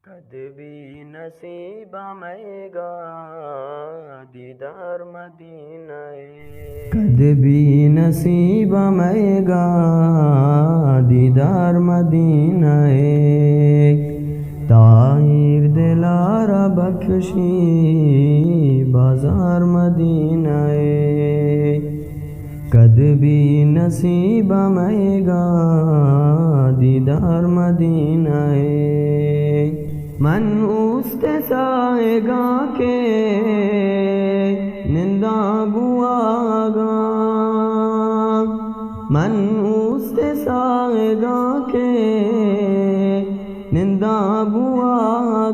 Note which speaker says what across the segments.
Speaker 1: کد بھی نصیب آئے گا دیدار مدینہ، کد بھی نصیب آئے گا دیدار مدینہ، طاہر دلارا بخشی بازار مدینہ، کد بھی نصیب آئے گا دیدار مدینہ، من اس سائے گا کے نندا گوا گا، من اس سائے گا کے نندا گوا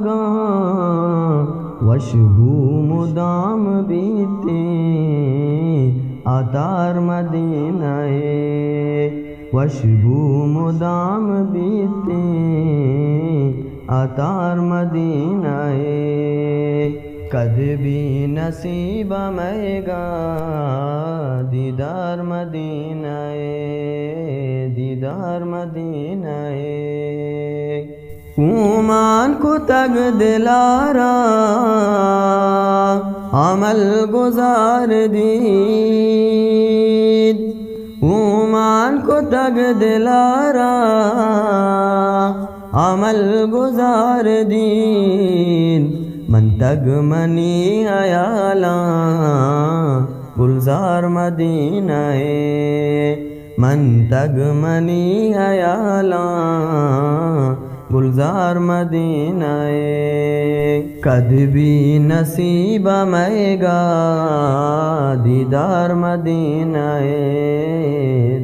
Speaker 1: گا، وشبو مدام بیتے آتار مدینہ، وشبو مدام بیتے آتار مدینہ، کد بھی نصیب آئے گا دیدار مدینہ، دیدار مدینہ، اومان کو تگ دلارا عمل گزار دید، اومان کو تگ دلارا عمل گزار دین، من تگ منی ایالا گلزار مدینہ، من تگ منی ایالا گلزار مدینہ، کد بھی نصیب آئے گا دیدار مدینہ،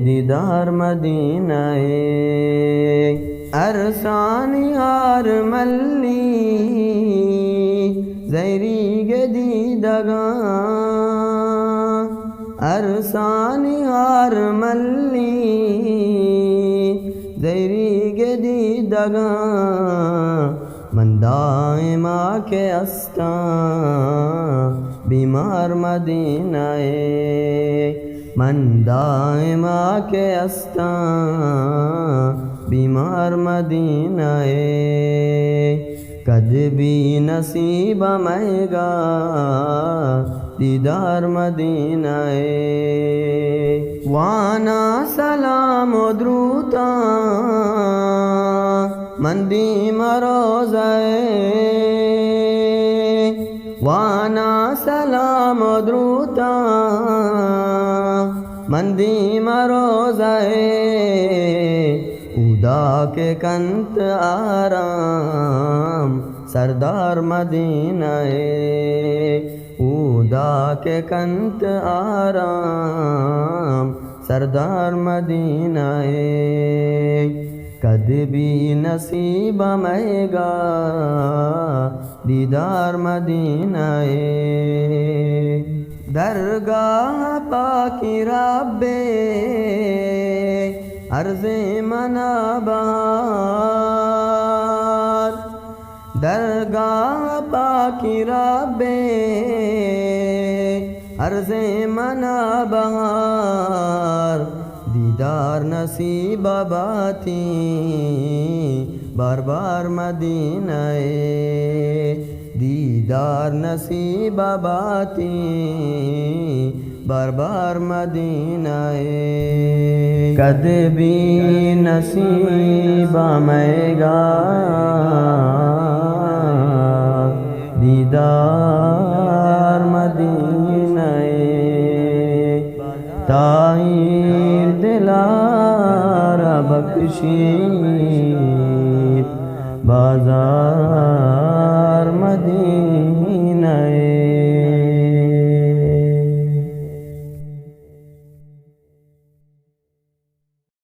Speaker 1: دیدار مدینہ، ارسانی آر ملی زیری گدیدگا، ارسانی آر ملی زیری گدیدگا، من دائما کے استا بیمار مدینہ، من دائما کے استا بیمار مدینہ، کد بھی نصیب آئے گا دیدار مدینہ، وانا سلام و دروتا مندی مروزے، وانا سلام و دروتا مندی مروزے، خدا کے کنت آرام سردار مدینہ، خدا کے کنت آرام سردار مدینہ، کد بھی نصیب آئے گا دیدار مدینہ، درگاہ پاکی رب عرض منابار، درگاہ پاکی رب عرض منابار، دیدار نصیب باتی بار بار مدینہ، دیدار نصیب باتی بار بار مدینہ، کد بھی نصیب آئے گا دیدار مدینہ، طاہر دلارا بخشی بازار